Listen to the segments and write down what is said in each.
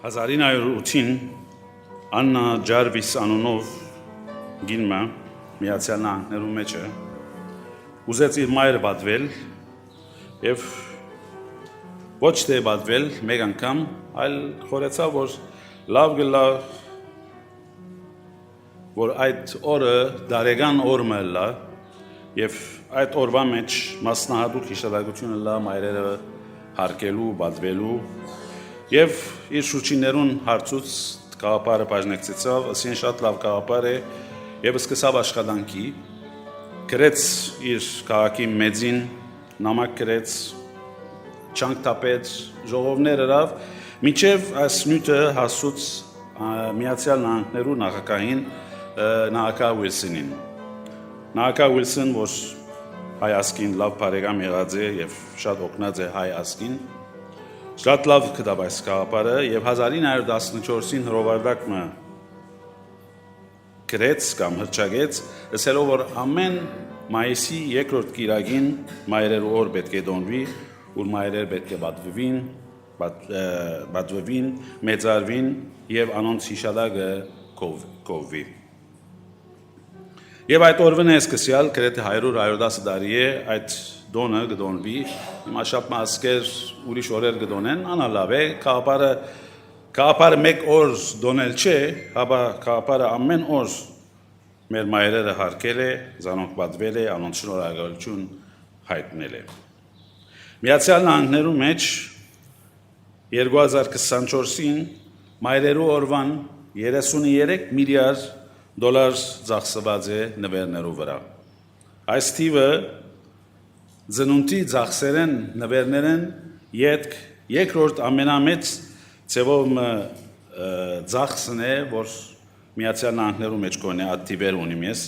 1908-ին Աննա Ջարվիս անունով գինմը Միացյալ Նահանգներու մեջ ուզեց իր մայրը պատվել եւ ոչ թե պատվել մեկ անգամ, այլ խորեցավ, որ լավ գլա, որ այդ օրը դարեգան օրը լա եւ այդ օրվա մեջ մասնահատուկ հիշատակությունը լա մայրերը հարկելու, պատվելու եւ իր շուրջիներուն հարցուց կաղապարը բաժնեկցեցավ, ասին շատ լավ կաղապար է եւ սկսավ աշխատանքի, գրեց իր քաղաքի մեծին, նամակ գրեց, չանք տապեց, ժողովներ հրավ, մինչև այս նյութը հասուց Միացյալ Նահանգներու նախագահին նախագահ Ուիլսոնին։ Նախագահ Ուիլսոն, որ հայ ազգին լավ բարեկամ եղած է եւ շատ օգնած է հայ ազգին, շատ լավ գտավ այս գաղափարը եւ 1914-ին հրովարտակը գրեց կամ հրճագեց, ասելով որ ամեն մայիսի երկրորդ կիրակին մայրերու օր պետք է դոնվի, որ մայրեր պետք է պատվվին, մեծարվին եւ անոնց հիշատակը կովվի։ Եվ այդ օրվան է սկսյալ գրեթե 100-110 տարի է այդ դոնը գդոնվի, հիմա շատ մասկեր ուրիշ օրեր գդոնեն, անալավ է, կաղապարը մեկ օր դոնել չէ, հաբա կաղապարը ամեն օր մեր մայրերը հարկել է, զանոնք պատվել է, անոնց շնորհակալություն հայտնել է։ Միացյալ Նահանգներու մեջ 2024-ին մայրերու օրվան 33 միլիարդ դոլար ծախսված է նվերներու վրա։ Այս թիվը ծնունդի ծախսերեն նվերներեն երկրորդ ամենամեծ ծևով ծախսն է, որ Միացյալ Նահանգներու մեջ կոնե այդ թիվեր ունիմ ես,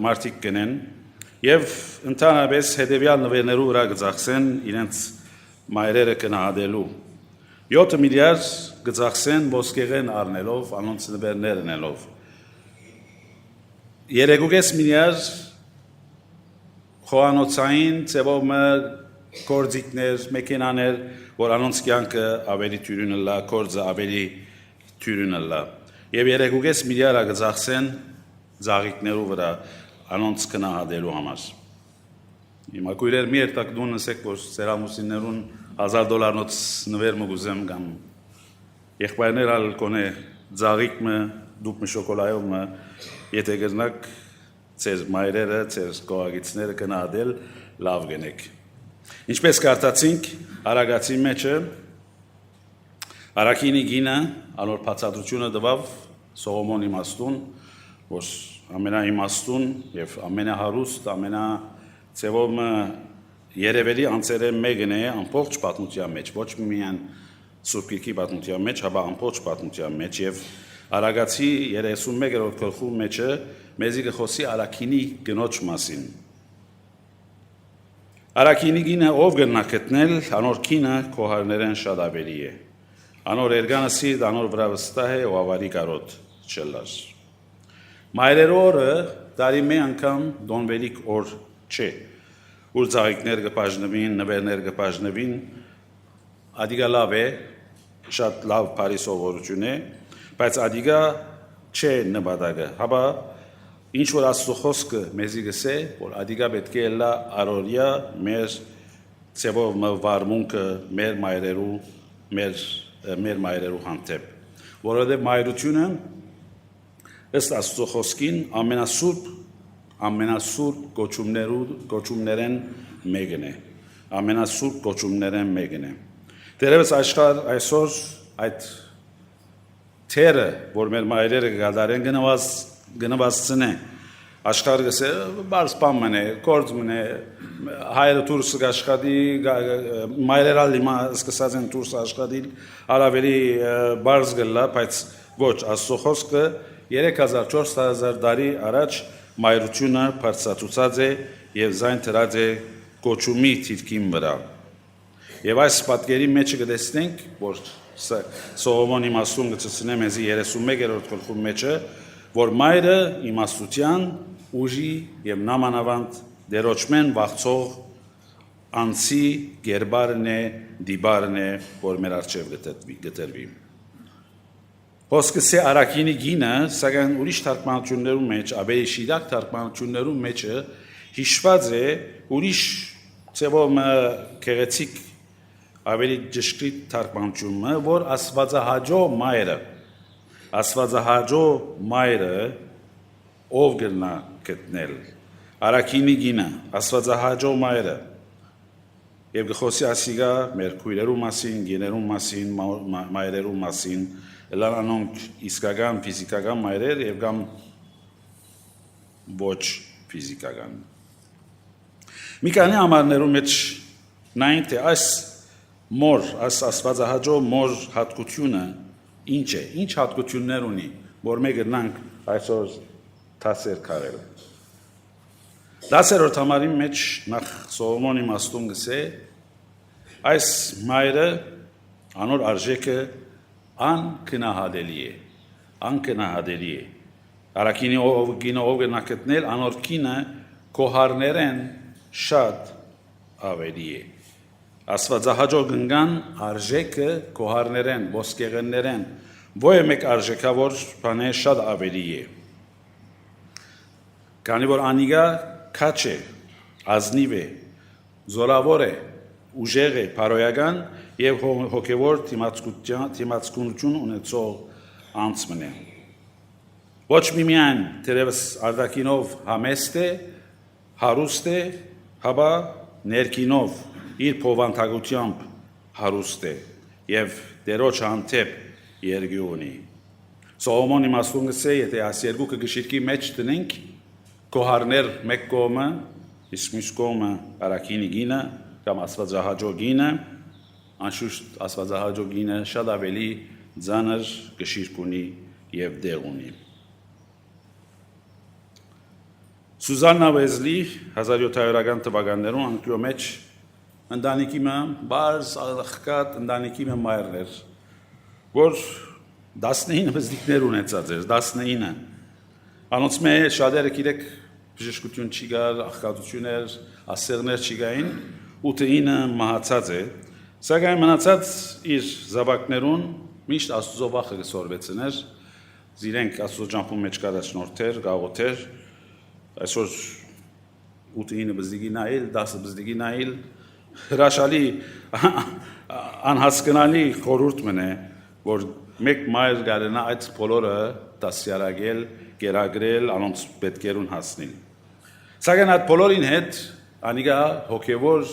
մարդիկ կնեն, եւ ընդհանրապես հետեւյալ նվերներու վրա կծախսեն իրենց մայրերը կնահատելու 7 միլիարդ կծախսեն ոսկեղեն առնելով, անոնց նվերներ ընելով 3.5 միլիարդ խոհանոցային ծևով գործիքներ, մեքենաներ, որ անոնց կյանքը ավելի թյուրին լա, գործը ավելի թյուրին լա։ Եվ 3.5 միլիարդ կծախսեն ծաղիկներու վրա անոնց կնահատելու համար։ Հիմա կույրեր մի երտակ դուն ասեք, որ սերամուսիններուն $1000 նվեր մը գուզեմ կամ եղբայրներ ալ կոնե ծաղիկ մը դուք մը շոկոլայով մը եթե գտնակ ծեր մայրերը, ծեր կողագիցները կնահատել լավ գնեք։ Ինչպես կարդացինք Արագացի մեջը Արաքինի գինը անոր բացատրությունը տվավ Սողոմոն իմաստուն, որ ամենաիմաստուն եւ ամենահարուստ, ամենացեվով երևելի անձերը մեկն է ամբողջ պատմության մեջ, ոչ միայն Սուրբ Գիրքի պատմության մեջ, հաբա ամբողջ պատմության մեջ եւ Արագացի 31-րդ գլխու մեջը մեզի կխոսի Արաքինի գնոջ մասին։ Արաքինի գինը ով գնա գտնել, անոր կինը քոհարներեն շատ ավելի է։ Անոր երգանը սիրտ, անոր վրա վստահ է ու ավարի կարոտ չլար։ Մայրերու օրը տարի մի անգամ դոնվելիք օր չէ, ուր ծաղիկներ կբաժնվին, նվերներ կբաժնվին, ադիգա լավ է, շատ լավ բարի սովորություն է, բայց ադիգա չէ նպատակը, հաբա ինչ որ Աստծո խոսքը մեզի գսե, որ ադիգա պետք է լա առօրյա մեր ծևով վարմունքը մեր մայրերու հանդեպ, որովհետև մայրությունը ըստ Աստծո խոսքին ամենասուրբ կոչումներեն մեկն է, ամենասուրբ կոչումներեն մեկն է։ Դերևս աշխարհ այսօր այդ թերը, որ մեր մայրերը կգադարեն գնվածցնե, աշխարհը գսե բարս բան մնե, գործ մնե, հայրը դուրս աշխատի, մայրերը հիմա սկսած են դուրս աշխատել, արավելի բարս գլա, բայց ոչ, Աստծո խոսքը 3000-4000 տարի առաջ մայրությունը բարձրացած է եւ զայն դրած է կոչումի թիրքին վրա։ Եվ այս պատկերի մեջ կտեսնենք, որ Սողոմոն իմաստուն գծցնե մեզի 31-րդ գլխու մեջը, որ մայրը իմաստության, ուժի եւ նամանավանդ դերոճմեն վախցող անցի գերբարն է, դիբարն է, որ մեր արջև գտերվի։ Հոսքսե արակինի գինը, սակայն ուրիշ թարգմանություններում մեջ, ավելի շիրակ թարգմանություններում մեջը հիշված է ուրիշ ծևով գեղեցիկ ավելի ճշգրիտ թարգմանությունը, որ Աստվածահաճո մայրը ով գնա գտնել արակինի գինը Աստվածահաճո մայրը եւ գխոսի ասիգա մեր քույրերու մասին, գիներու մասին, մայրերու մասին, լանանոնք իսկական ֆիզիկական մայրեր եւ կամ ոչ ֆիզիկական։ Մի քանի համարներու մեջ նայն թե այս Աստվածահաճո մոր հատկությունը ինչ է, ինչ հատկություններ ունի, որ մենք գնանք այսօր դասեր կարել։ 10-րդ համարի մեջ նախ Սողոմոնի իմաստուն գսե այս մայրը անոր արժեքը անկնահատելի է։ Արակինի գինը ով գնա գտնել անոր կինը կոհարներեն շատ ավելի է։ Աստվածահաճո գնգան արժեքը կոհարներեն, ոսկեղեններեն, ոչ մեկ արժեքավոր բանը շատ ավելի է։ Քանի որ անիգա քաչ է, ազնիվ է, զորավոր է, ուժեղ է, բարոյական եւ հոգեվոր թիմացկունություն ունեցող անձմն է։ Ոչ միմիան թերևս արտաքինով համեստ է, հարուստ է, հաբա ներքինով իր փոխանցությամբ հարուստ է եւ դերոջ հանդեպ երգի ունի։ Սողոմոնի իմաստուն գսե, եթե այս երկուքը գշիրքի մեջ տնենք, կոհարներ մեկ կողմը, իսկ մյուս կողմը արակինի գինը կամ Աստվածահաճո գինը, անշուշտ Աստվածահաճո գինը շատ ավելի ծանր գշիրք ունի եւ դեղ ունի։ Սուզաննա Վեզլի 1700-ական թվականներում Անգլիո մեջ ընտանիքի մը բարձ աղքատ ընտանիքի մը մայրն էր, որ 19 բզդիկներ ունեցած էր, 19 անոնց մե շատերը գիտեք բժշկություն չի գալ, աղքատություն էր, ասեղներ չի գային, 8-ը մահացած է, սակայն մնացած իր զավակներուն միշտ Աստուծո վախը գսորվեցներ, իրենք Աստուծո ջամփում մեջ կառաջնորդեր, գաղութեր, այսօր 8-9 բզդիկի նայել, 10 բզդիկի նայել, հրաշալի անհասկանալի խորհուրդ մնե, որ մեկ մայր գարենա այդ բոլորը դասյարակել, գերագրել, անոնց պետքերուն հասնել։ Սակայն այդ բոլորին հետ անիգա հոգևոր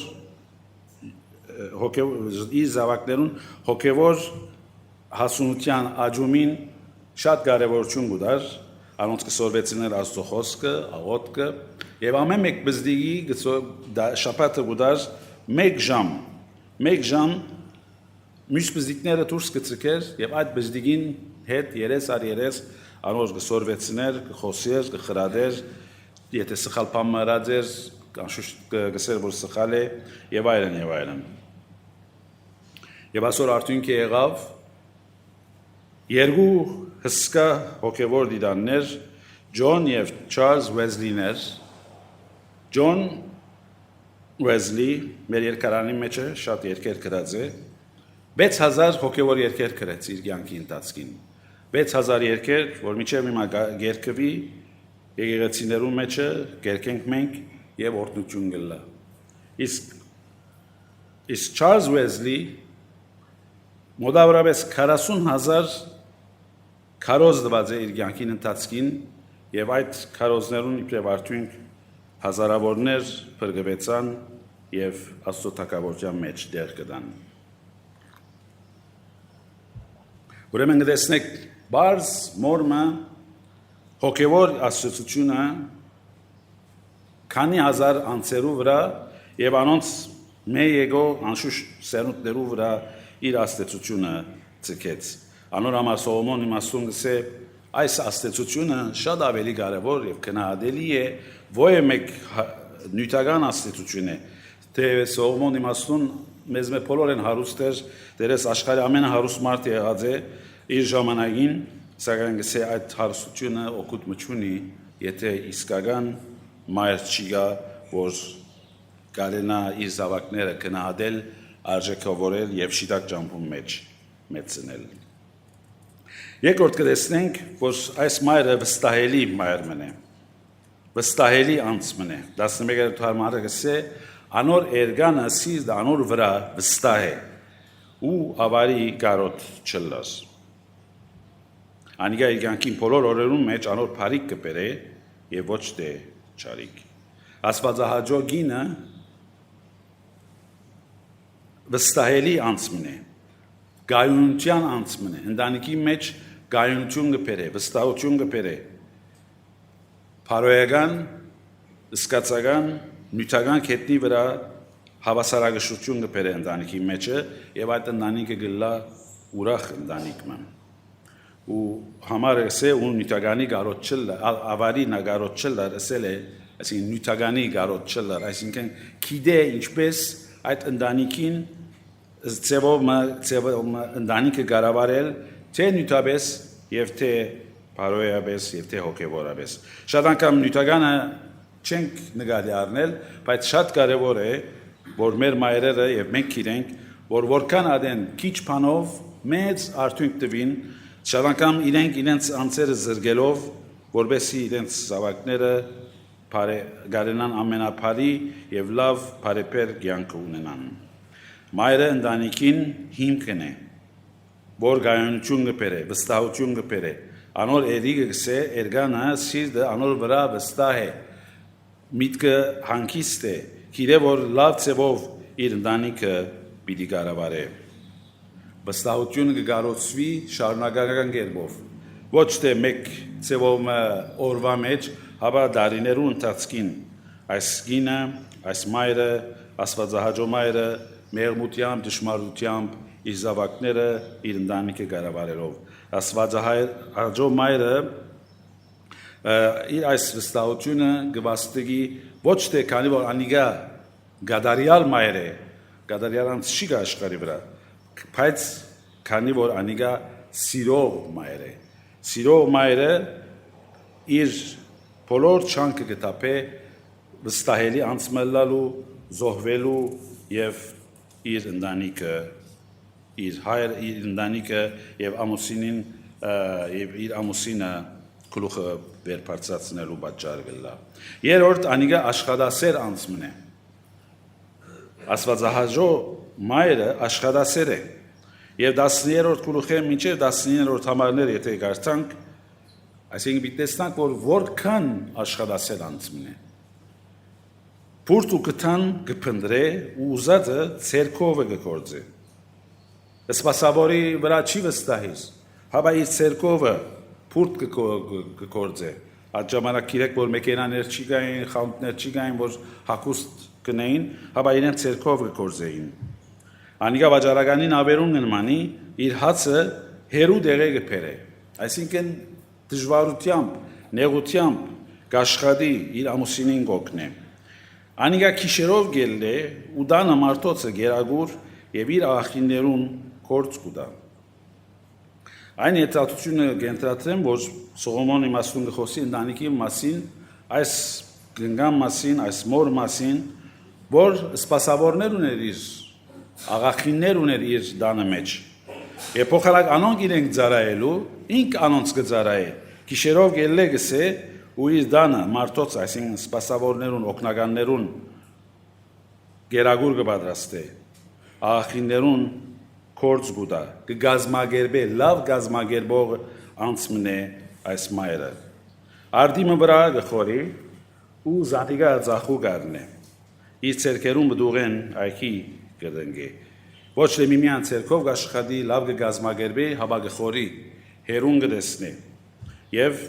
իր զավակներուն հոգևոր հասունության աճումին շատ կարևորություն կուտար, անոնց կսորվեցներ Աստծո խոսքը, աղոթքը եւ ամեն մեկ բզդիգի շաբաթը կուտար 1 ժամ մյուս բզդիկները դուրս կցկեր եւ այդ բզդիգին հետ երես առ երես անոր կսորվեցներ, կխոսեր, կխրադեր, եթե սխալ բան մրած էր, անշուշտ կգսեր որ սխալ է եւ այլն եւ այլն։ Եվ այսօր արդյունքը եղավ երկու հսկա հոգևոր դիրաններ Ջոն եւ Չարլզ Վեզլիներ։ Ջոն Վեզլի մեր երկարանի մեջ շատ երկեր գրած է 6000 հոգևոր երկեր գրեց իր կյանքի ընթացքին 6000 երկեր որ միջև հիմա երկվի եկեղեցիներու մեջը կերկենք մենք եւ օրհնություն գլա իսկ Չարլզ Վեզլի մոտավորապես 40000 քարոզ դված է իր կյանքին ընթացքին եւ այդ քարոզներուն իբրև արդյունք հազարավորներ փրկվեցան եւ Աստծո թագավորության մեջ դեր կդան Ուրեմն գտեսնեք բարձ մորմը հոգևոր աստծությունը քանի հազար անձերու վրա եւ անոնց մեր եկո անշուշտ սերունդներու վրա իր աստծությունը ցկեց անոր համար Սողոմոն իմաստուն գսե այս աստծությունը շատ ավելի կարևոր եւ քնահատելի է ոչ մեկ նյութական աստծություն է թե Սողոմոն իմաստուն մեզ մե բոլոր են հարուստեր դերես աշխարհի ամենահարուստ մարդը եղած է իր ժամանակին սակայն գսե այդ հարստությունը օգուտ մչունի եթե իսկական մայր չի գա որ կարենա իր զավակները գնահատել արժեքավորել եւ շիտակ ջամփում մեջ մեծնել Երկրորդ կտեսնենք, որ այս մայրը վստահելի մայր մնե, վստահելի անձ մնե, 11-րդ հարմարը գսե, անոր էրգանը սիրտ անոր վրա վստահ է, ու ավարի կարոտ չլաս։ Անիգա իր կյանքին բոլոր օրերուն մեջ անոր փարիկ կբերե եւ ոչ թե ճարիք։ Աստվածահաճո գինը վստահելի անձ մնե, գայունության անձ մնե, ընտանիքի մեջ գայունություն կբերե, վստահություն կբերե, փարոյական, սկացական, նյութական կետնի վրա հավասարակշռություն կբերե ընտանիքի մեջը եւ այդ ընտանիքը գլա ուրախ ընտանիք մը։ Ու համարը սե ու նյութականի գարոտ չլա, ավարի նագարոտ չլա, ասել է, այսինքն նյութականի գարոտ չլա, այսինքն գիտե ինչպես այդ ընտանիքին ծևով ընտանիքը գարավարել, թե նյութաբես եւ թե բարոյաբես եւ թե հոգեվորաբես։ Շատ անգամ նյութականը չենք նկատի առնել, բայց շատ կարեւոր է, որ մեր մայրերը եւ մենք իրենք, որ որքան ադեն քիչ բանով մեծ արդյունք տվին, շատ անգամ իրենց անձերը զրկելով, որբեսի իրենց զավակները գարենան ամենափարի եւ լավ բարեպեր կյանք ունենան։ Մայրը ընտանիքին հիմքն է, որ գայունություն կբերե, վստահություն կբերե, անոր էրիգը գսե, էրգանը սիրտը անոր վրա վստահ է, միտքը հանգիստ է, գիտե որ լավ ծևով իր ընտանիքը պիտի կառավարե։ Վստահությունը կգարոցվի շարունակական կերպով, ոչ թե մեկ ծևով օրվա մեջ, հապա դարիներու ընթացքին այս գինը, այս մայրը, աստվածահաճո մայրը մեղմությամբ, դժմարությամբ իր զավակները իր ընտանիքը կառավարելով։ Աստվածահաճո մայրը իր այս վստահությունը կվաստակի ոչ թե քանի որ անիգա գադարիալ մայր է, գադարիալանց չի կա աշխարհի վրա, բայց քանի որ անիգա սիրող մայր է, սիրող մայրը իր բոլոր չանքը կտապե վստահելի անձ մնալու, զոհվելու եւ իր ընտանիքը, իր հայր, իր ընտանիքը եւ ամուսինին եւ իր ամուսինը գլուխը վերբարձրացնելու պատճառ կլա։ Երրորդ անիգա աշխատասեր անձ մնե։ Աստվածահաճո մայրը աշխատասեր է եւ 10-րդ գլուխը մինչեւ 19-րդ համարները եթե կարդանք, այսինքն պիտի տեսնանք որ որքան աշխատասեր անձ մնե։ Փուրդ ու կտան կփնդրե ու ուզածը ցերկով կգործե։ Սպասավորի վրա չի վստահիս, հապա իր ցերկովը փուրդ կգործե։ Այդ ժամանակ իրեք որ մեքենաներ չի գային, խանութներ չի գային, որ հակուստ կնեին, հապա իրեն ցերկով կգործեին։ Անիգա վաճառականին ավերուն նմանի իր հացը հերու դեղե կփերե։ Այսինքն դժվարությամբ, նեղությամբ կաշխատի իր ամուսինին կօգնե։ Անիգա քիշերով գելլե ու դանը մարդոցը գերագուր եւ իր աղախիններուն կորց կուտա։ Այն հետացությունը կենտրոնացեմ, որ Սողոմոնի մասուն գխոսի ընտանիքի մասին, այս գնգամ մասին, այս մոր մասին, որ սպասավորներ ուներ իր աղախիններ ուներ իր դանը մեջ։ Եվ փոխարակ անոնք իրենք ծարայելու, ինք անոնց կծարայե։ Գիշերով գելլե գսե ու իր դանը մարդոց, այսինքն սպասավորներուն, օգնականներուն գերագուր կպատրաստե։ Աղախիններուն կորց գուտա, կգազմագերբե, լավ գազմագերբող անց մնե այս մայրը։ Արդիմը վրա գխորի ու զատիգա ծախու գարնե։ Իր ցերկերուն բդուղեն այքի կդնգե։ Ոչ թե միմյան ցերկով գաշխատի լավ կգազմագերբե, հապա գխորի, հերուն կդեսնե։ Եվ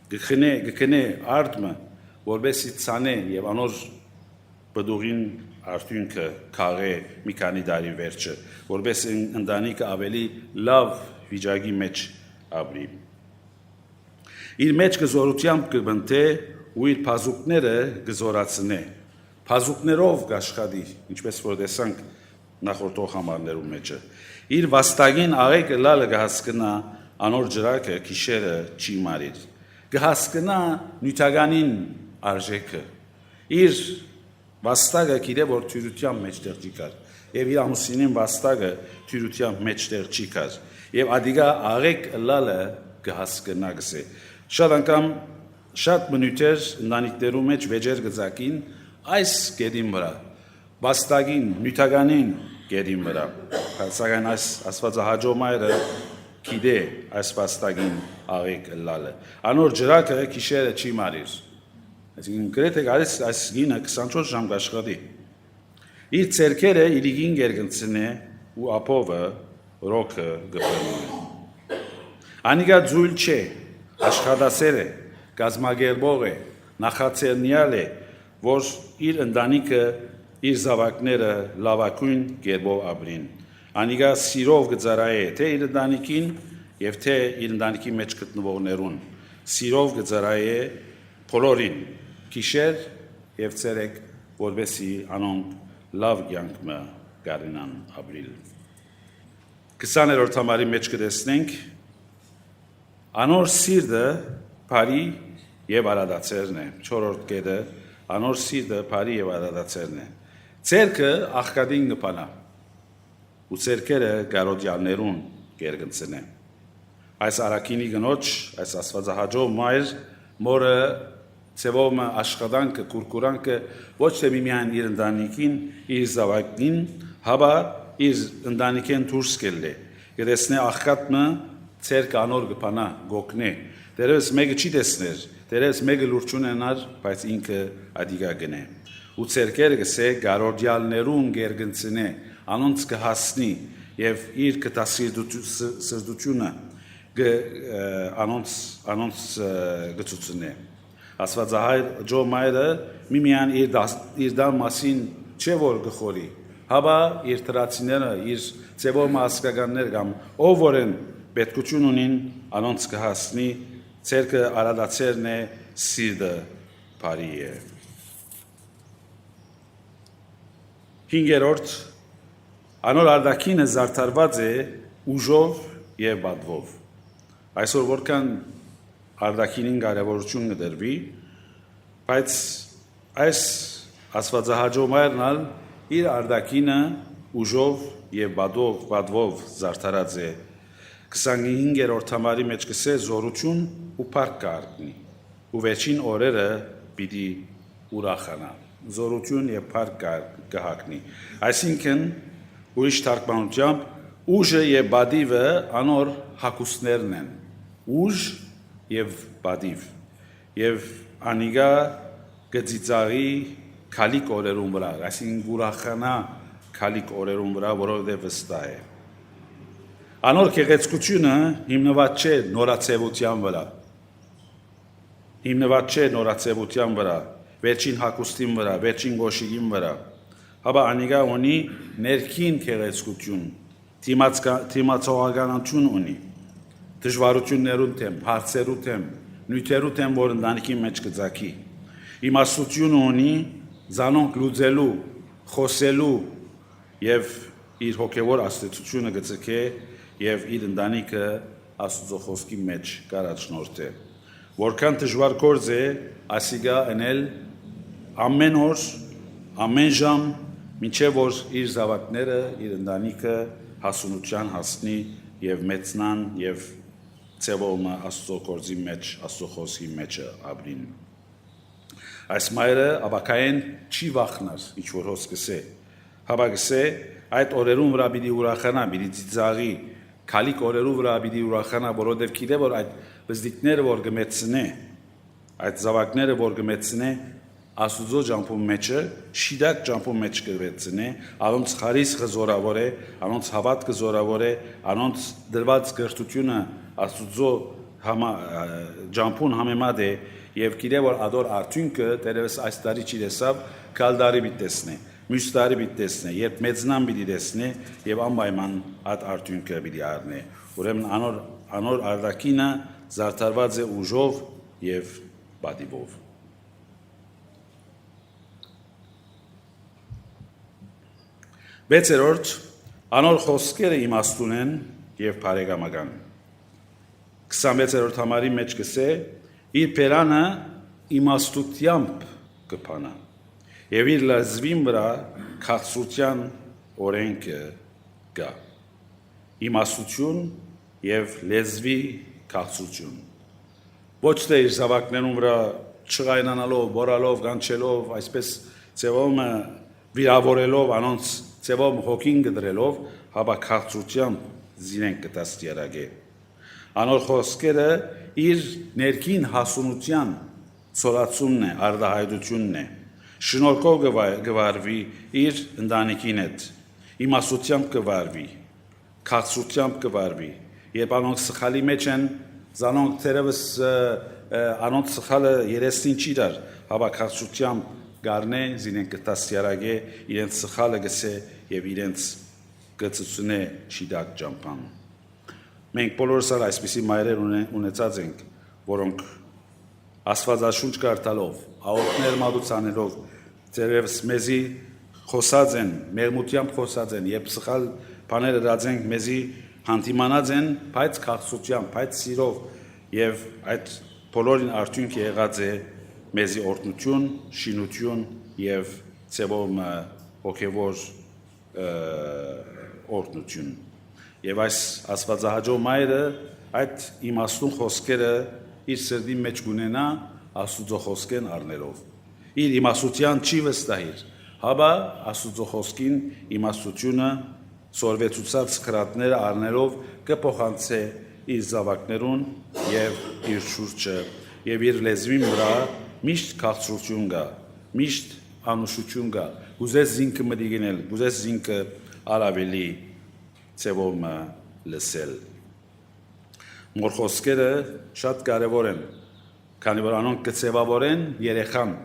գքնե արդմը, որբեսի ցանե եւ անոր բդուղին արդյունքը քաղե մի քանի տարի վերջը, որպես ընտանիքը ավելի լավ վիճակի մեջ ապրի։ Իր մեջ կզորությամբ կբնթե ու իր բազուկները կզորացնե։ Բազուկներով կաշխատի, ինչպես որ տեսանք նախորդող համարներում մեջը։ Իր վաստակին աղեկը լալը կհասկնա անոր ջրակը քիշերը չի մարիր։ Կհասկնա նյութականին արժեքը։ Իր Վաստակը գիտե որ թյուրության մեջտեղ չի կար եւ իր ամուսինին վաստակը թյուրության մեջտեղ չի կար եւ ադիգա աղեկ լալը կհասկնա գսե շատ անգամ շատ մնուտեր ընտանիքներու մեջ վեճեր գծակին այս գերին վրա վաստակին նյութականին գերին վրա սակայն այս աստվածահաճո մայրը գիտե այս վաստակին աղեկ լալը անոր ջրակը քիշերը չի մարիր այսինքն գրեթե գալիս այս գինը 24 ժամ կաշխատի իր ցերքերը իրիկին գերգնցնե ու ապովը ռոքը գտնի անիգա ձուլ չէ աշխատասեր է գազմագերբող է նախացերնյալ է որ իր ընտանիքը իր զավակները լավակույն գերբով ապրին անիգա սիրով գծարայե թե իր ընտանիքին եւ թե իր ընտանիքի մեջ գտնվողներուն սիրով գծարայե բոլորին Kişer եւ ցերեկ որբեսի անոնք լավ կյանքը գարինան ապրիլ 20-րդ համարի մեջ կտեսնենք անոր սիրտը բարի եւ արադացերն է 4-րդ կետը անոր սիրտը բարի եւ արադացերն է ցերկը աղկադին կփանա ու ցերկերը գարոդյաններուն կերգնցնե այս արակինի գնոջ այս աստվածահաճո մայր մորը Ցևոմը աշխատանքը, կուրկուրանքը ոչ թե միմյան իր ընտանիքին, իր զավակին, հաբա իր ընտանիքեն դուրս կելլե։ Գտեսնե աղքատը ցեր կանոր կփանա գոկնե։ Դերևս մեկը չի տեսներ, դերևս մեկը լուրջ ունենար, բայց ինքը ադիգա գնե։ Ու ցերկերը գսե գարորդյալներուն գերգնցնե, անոնց կհասնի եւ իր կտասիրդությունը անոնց գծուցնե։ Աստվածահայր Ջո մայրը միմյան իր դամ մասին չէ որ գխորի, հաբա իր տրացիները, իր ծևոր մասկականներ կամ ով որ են պետքություն ունին, անոնց կհասնի, ցերկը արադացերն է, սիրտը բարի է։ 5-րդ անոր արդակինը զարդարված է ուժով եւ բադվով։ Այսօր որքան արդակինին կարևորություն կդրվի, բայց այս աստվածահաճո մայրն իր արդակինը ուժով եւ բադվով զարդարած է 25-րդ համարի մեջ կսե զորություն ու փառք կարգնի ու վերջին օրերը պիտի ուրախանա զորություն եւ փառք կհագնի այսինքն ուրիշ թարգմանությամբ ուժը եւ բադիվը անոր հակուսներն են ուժ եւ բադիվ եւ անիգա գծիծաղի քալիկ օրերուն վրա այսինքն ուրախանա քալիկ օրերուն վրա որովհետեւ վստահ է անոր քեղեցկությունը հիմնված չէ նորացեվության վրա հիմնված չէ նորացեվության վրա վերջին հակոստին վրա վերջին գոշիկին վրա հաբա անիգա ունի ներքին քեղեցկություն թիմացողականություն ունի դժվարություններուն թեմ հարցերու թեմ նյութերու թեմ որ ընտանիքի մեջ կծակի իմաստություն ունի զանոնք լուծելու խոսելու եւ իր հոգեվոր աստեցությունը գծկե եւ իր ընտանիքը աստծո խոսքի մեջ կարաչնորդ է որքան դժվար գործ է ասիգա անել ամեն օր ամեն ժամ մինչեւ որ իր զավակները իր ընտանիքը հասունության հասնի եւ մեծնան եւ ցևոմը աստծո գործի մեջ աստծո խոսքի մեջ ապրին այս մայրը աբակային չի վախնար ինչ որ հոսքսե հաբա գսե այդ օրերուն վրա պիտի ուրախանա պիտի ծիծաղի քալիկ օրերու վրա պիտի ուրախանա որովհետեւ գիտե որ այդ բզդիկները որ գմեցնե այդ զավակները որ գմեցնե աստուծո ջամփում մեջը շիդակ ջամփում մեջ կգեցնե անոնց խարիսխը զորավոր է անոնց հավատքը զորավոր է անոնց դրված գրթությունը աստուծո ջամփուն համեմատ է եւ գիտե որ ադոր արդյունքը դերևս այս տարի չի տեսավ կալդարի պիտի տեսնե մյուս տարի պիտի տեսնե երբ մեծնան պիտի տեսնե եւ անպայման այդ արդյունքը պիտի առնե ուրեմն անոր արդակինը զարդարված է ուժով եւ բադիվով Բեցերորդ անոր խոսքերը իմաստուն են եւ բարեկամական 26-րդ համարի մեջ կսե իր բերանը իմաստությամբ կփանա եւ իր լեզվին վրա քաղցրության օրենքը կա։ Իմաստություն եւ լեզվի քաղցրություն։ Ոչ թե իր զավակներուն վրա չղայնանալով, բորալով, գանչելով, այսպես ձևով վիրավորելով, անոնց ձևով հոգին գդրելով, հաբա քաղցրությամբ զինեն կտաստիարագե։ Անոր խոսքերը իր ներքին հասունության ցորացումն է, արդահայտությունն է։ Շնորհքով գվարվի իր ընտանիքին հետ, իմաստությամբ կվարվի, քաղցրությամբ կվարվի։ Երբ անոնք սխալի մեջ են, զանոնք թերևս անոնց սխալը երեսին չի դար, հաբա քաղցրությամբ գարնե, զինեն կտաստիարագե, իրենց սխալը գսե եւ իրենց գծությունե շիդակ ճամփան։ Մենք բոլորս այսպիսի մայրեր ունեցած ենք, որոնք Աստվածաշունչ կարդալով, աղոթքներ մատուցանելով, թերևս մեզի խոսած են, մեղմությամբ խոսած են, երբ սխալ բաներ դրած ենք, մեզի հանդիմանած են, բայց քաղցրությամբ, բայց սիրով եւ այդ բոլորին արդյունք եղած է մեզի օրհնություն, շինություն եւ ծեվում հոգեվոր օրհնություն։ Եվ այս Աստվածահաճո մայրը այդ իմաստուն խոսքերը իր սրտի մեջ գունենա Աստուծո խոսքեն առնելով։ Իր իմաստության չի վստահիր, հաբա Աստուծո խոսքին իմաստությունը սորվեցուցած քրատները առնելով կփոխանցե իր զավակներուն եւ իր շուրջը եւ իր լեզվին վրա միշտ քաղցրություն կա, միշտ անուշություն կա, գուզես զինքը մտիգնել, գուզես զինքը արավելի ծևում լսել։ Մոր խոսքերը շատ կարևոր են, քանի որ անոնք կծևավորեն երեխան։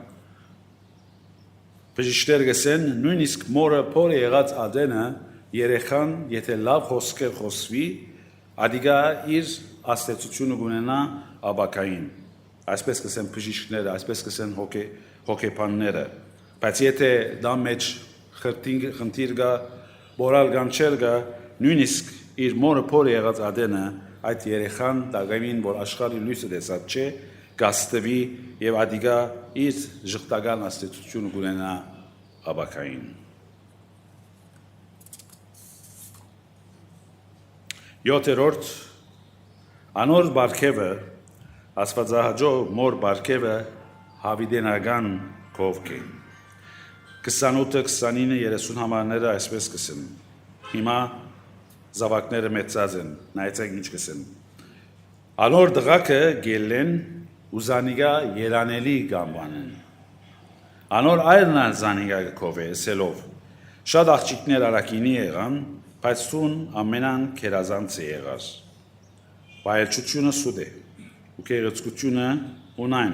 Բժիշկներ գսեն, նույնիսկ մորը փորը եղած ադենը երեխան, եթե լավ խոսքեր խոսվի, ադիգա իր աստեցությունը գունենա աբակային։ Այսպես կսեն բժիշկները, այսպես կսեն հոգեբանները։ Բայց եթե դա մեջ խնդիր գա, բորալ գանչել գա, նույնիսկ իր մորը փորը եղած ադենը այդ երեխան դագավին, որ աշխարհի լույսը տեսած չէ, գաստվի եւ ադիգա իր ժխտական աստեցությունը գունենա աբակային։ 7-րդ անոր բարգևը Աստվածահաճո մոր բարգևը հավիդենական կովք է 28, 29, 30 համարները այսպես կսեն հիմա զավակները մեծած են նայեցեք ինչ կսեն անոր դղակը գելեն ուզանիգա երանելի գամբանեն անոր այրնա զանիգա կովե սելով շատ աղջիկներ արակինի եղան բայց տուն ամենան քերազանց է եղար վայելչությունը սուդ է ու կեղեցկությունը ունայն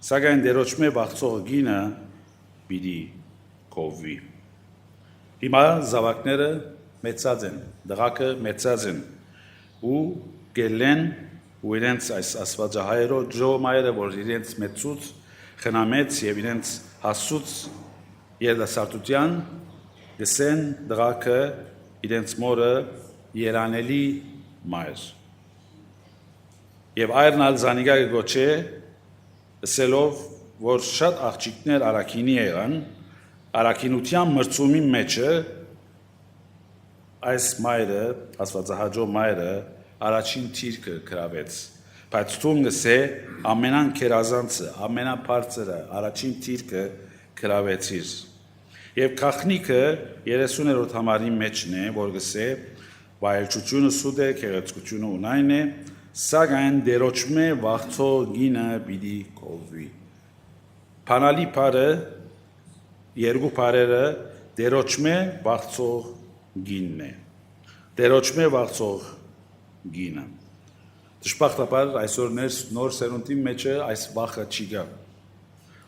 սակայն դերոճմե բաղցող գինը պիտի կովվի հիմա զավակները մեծած են դղակը մեծած են ու գելեն ու իրենց այս աստվածահայրո ջոմայրը որ իրենց մեծուց խնամեց եւ իրենց հասուց երդասարտության գսեն դղակը իրենց մորը երանելի մայր եւ այրնալ զանիգա գոչե սելով որ շատ աղջիկներ արակինի եղան արակինության մրցումի մեջը այս մայրը աստվածահաճո մայրը առաջին թիրքը գրավեց բայց թունգսե ամենան քերազանցը ամենաբարձրը առաջին թիրքը գրավեցիր եւ քախնիկը 30-րդ համարի մեջն է որ գսե վայելչությունը սուդ է քեղեցկությունը ունայն է սակայն դերոճմե վաղցող գինը պիտի կովվի Փանալի բարը երկու բարերը դերոճմե վաղցող գինն է դերոճմե վաղցող գինը դժբախտաբար այսօր նոր սերունդի մեջը այս վախը չի գա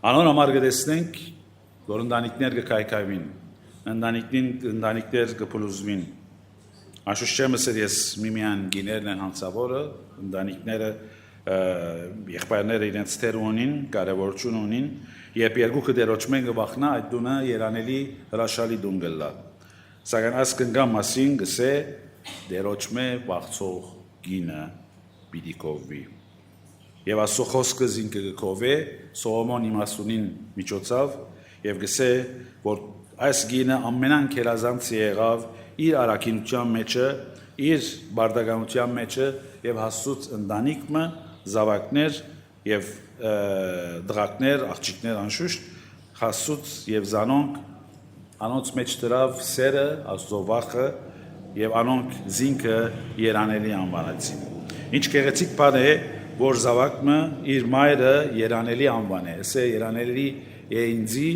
անոր համար կտեսնենք որ ընտանիքներ կկայքայվին ընտանիքներ կփլուզվին Անշուշտ չեմ ասել ես միմյան գիներն են հանցավորը, ընտանիքները եղբայրները իրենց թեր ունին, կարևորություն ունին, երբ երկուքը դերոճմեն կվախնա, այդ դունը երանելի հրաշալի դուն գլա։ Սակայն այս կնգա մասին գսե դերոճմե վաղցող գինը պիտի կովվի։ Եվ ասո խոսքը զինքը կկովե Սողոմոն իմաստունին միջոցավ եւ գսե որ այս գինը ամենանկերազանցի եղավ իր արաքինության մեջը իր բարդականության մեջը եւ հասուց ընտանիքը զավակներ եւ դղակներ աղջիկներ անշուշտ հասուց եւ զանոնք անոնց մեջ դրավ սերը աստծո վախը եւ անոնք զինքը երանելի անվանեցին ինչ գեղեցիկ բան է որ զավակը իր մայրը երանելի անվան է ասե երանելի է ինձի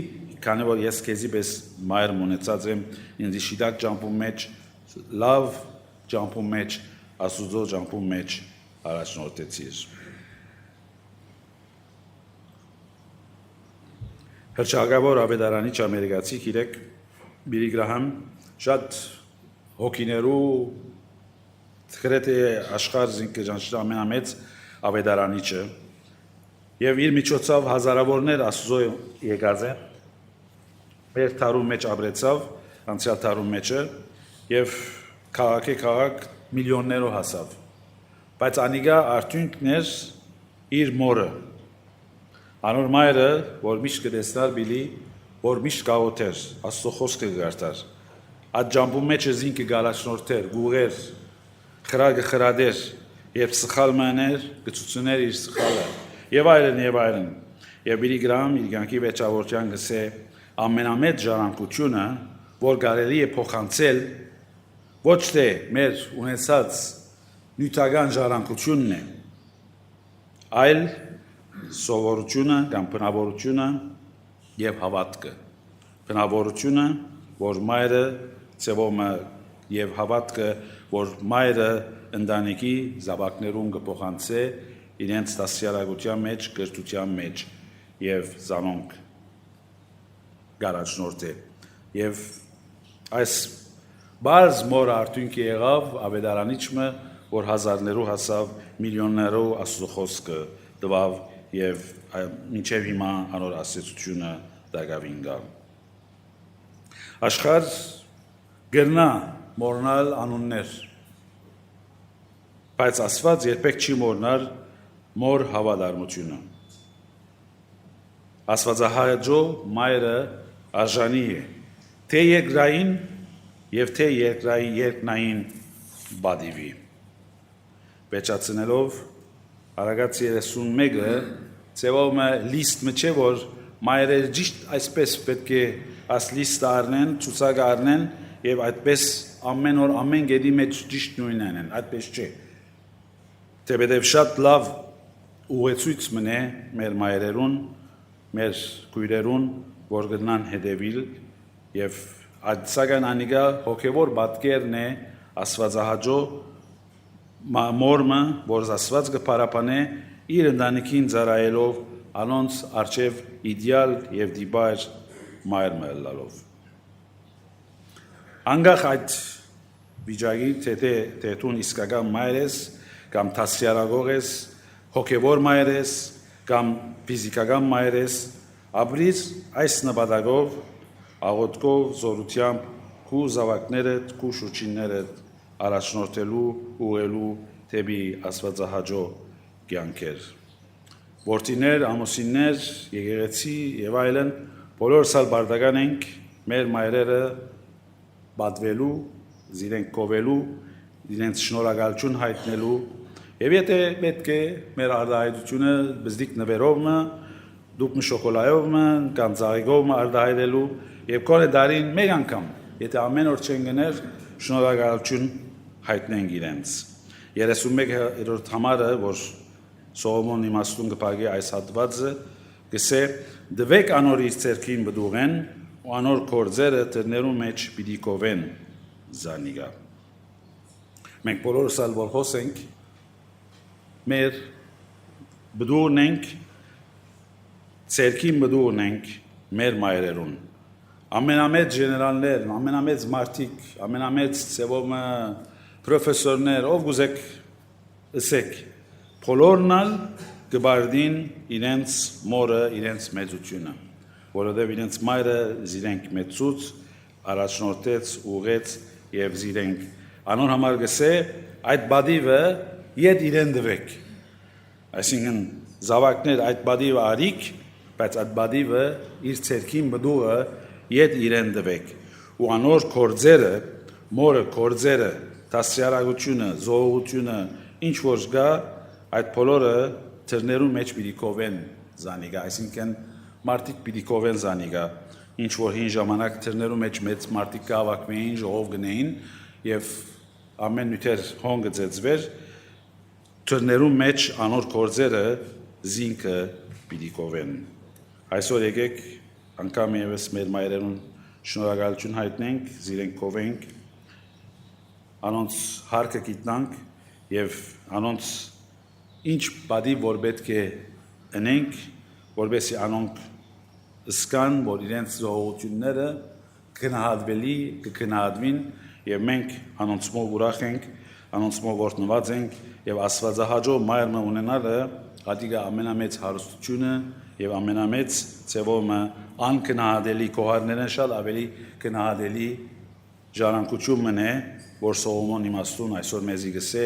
քանի որ ես քեզի պես մայր մոնեցած եմ ինձ շիդակ ջամփում մեջ լավ ջամփում մեջ աստուծո ջամփում մեջ առաջնորդեցիր հրճագավոր ավետարանիչ ամերիկացի գիրեք Բիլի Գրահամ շատ հոգիներու գրեթե աշխարհ զինքեջանշի ամենամեծ ավետարանիչը եւ իր միջոցով հազարավորներ աստծո եկած են մեր թարում մեջ ապրեցավ անցյալ թարում մեջը եւ քաղաք միլիոններով հասավ բայց անիգա արդյունքներ իր մորը անոր մայրը որ միշտ կտեսնար բիլի որ միշտ գաղութեր աստծո խոսքը գարտար այդ ջամբու մեջը զինքը գալաշնորթեր գուղեր խրադեր եւ սխալ մաներ գծություններ իր սխալը եւ այլն եւ Բիլի Գրահամ իր կյանքի վեճավորության գսե ամենամեծ ժառանգությունը որ կարելի է փոխանցել ոչ թե մեր ունեցած նյութական ժառանգությունն է այլ սովորությունը կամ բնավորությունը եւ հավատքը բնավորությունը որ մայրը ծևոմը եւ հավատքը որ մայրը ընտանիքի զավակներուն կփոխանցե իրենց դասյարակության մեջ կրթության մեջ եւ զանոնք գարաժնորդ է եւ այս բարձ մոր արդյունքի եղավ ավետարանիչը որ հազարներու հասավ միլիոններով աստծո խոսքը դվավ եւ մինչեւ հիմա անոր ասեցությունը դակավին գա աշխարհ գերնա մորնալ անուններ բայց Աստված երբեք չի մորնար մոր հավատարմությունը Աստվածահաճո մայրը արժանի է թե երկրային եւ թե երկնային բադիվի Վեճացնելով Արագած 31-ը ծևոմը լիստ մը որ մայրերը ճիշտ այսպես պետք է աս լիստը առնեն, ցուցակ առնեն եւ այդպես ամեն օր ամեն գեդի մեջ ճիշտ նույնն են, այդպես չէ։ Թեպետև շատ լավ ուղեցույց մնե մեր մայրերուն, մեր քույրերուն, որ գտնան հետևիլ եւ այդ սակայն անիգա հոգեվոր պատկերն է Աստվածահաճո մորմը, որ Աստված կփարապանե իր ընտանիքին ծառայելով անոնց արչև իդեալ եւ դիբար մայր մելալով անգախ այդ վիճակի թե տուն իսկական մայր ես կամ դասյարակող ես հոգեվոր մայր ես կամ ֆիզիկական մայր ես ապրիր այս նպատակով աղոթքով զորությամբ քու զավակներդ քու շուրջիններդ առաջնորդելու ուղղելու թեպի Աստվածահաճո կյանքեր որդիներ ամուսիններ եկեղեցի եւ այլն բոլորս ալ բարդական ենք մեր մայրերը բադվելու իրենք կովելու իրենց շնորհակալություն հայտնելու եւ եթե պետք է մեր արտահայտությունը բզդիկ նվերովը դուք շոկոլայով կամ ծաղիկով արտահայտելու եւ կորե դարին մեկ անգամ եթե ամեն օր չեն գներ շնորհակալություն հայտնենք իրենց 31-րդ համարը որ Սողոմոն իմաստուն կփակի այս հատվածը գսե դվեք անոր իր ցերքին բդուղեն ու անոր կորձերը դրներու մեջ պիտի կովեն զանիգա մենք բոլորս ալ որ հոսենք մեր բդուղն ենք ցերքին բդուղն ենք մեր մայրերուն ամենամեծ գեներալներ ամենամեծ մարտիկ ամենամեծ ծևոմը պրոֆեսորներ ով գուզեք ասեք բոլորնալ գբարդին իրենց մորը իրենց մեծությունը որովհետև իրենց մայրը զիրենք մեծուց առաջնորդեց ուղեց եւ զիրենք անոր համար գսե այդ բադիվը իդ իրեն դվեք այսինքն զավակներ այդ բադիվը արիք բայց այդ բադիվը իր ցերքին բդուղը իդ իրեն դվեք ու անոր կորձերը մորը կորձերը տասյարագությունը զողությունը ինչ որ գա այդ բոլորը ծրներու մեջ պիտի կովեն զանիգա այսինքն մարտիկ պիտի կովեն զանիգա ինչ որ հին ժամանակ ծրներու մեջ մեծ մարտիկ կավակվեին ժողով գնային եւ ամեն նյութեր հոնգը ծեծվեր ծրներու մեջ անոր կորձերը զինքը պիտի կովեն այսօր եկեք անգամ եւս մեր մայրերուն շնորհակալություն հայտնենք զիրենք կովենք անոնց հարկը գիտնանք եւ անոնց ինչ բադի որ պետք է ընենք որբեսի անոնք սկան որ իրենց զողությունները կնահատվելի կքնահատվին եւ մենք անոնց մոտ ուրախ ենք անոնց մոտ ողջնված ենք եւ աստվածահաճո մայրը ունենալը ադիգա ամենամեծ հարստությունը եւ ամենամեծ ծևոմը անկնահատելի կողարներն շալ ավելի կնահատելի ժառանգությունն է որ Սողոմոն իմաստուն այսօր մեզի գսե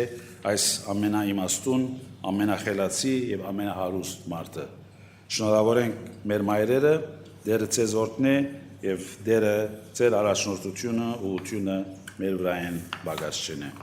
այս ամենաիմաստուն ամենախելացի եւ ամենահարուստ մարդը շնորհավոր ենք մեր մայրերը դերը ցեզ օրհնե եւ դերը ծեր առաջնորդությունը ուղությունը մեր վրայեն բագած չնե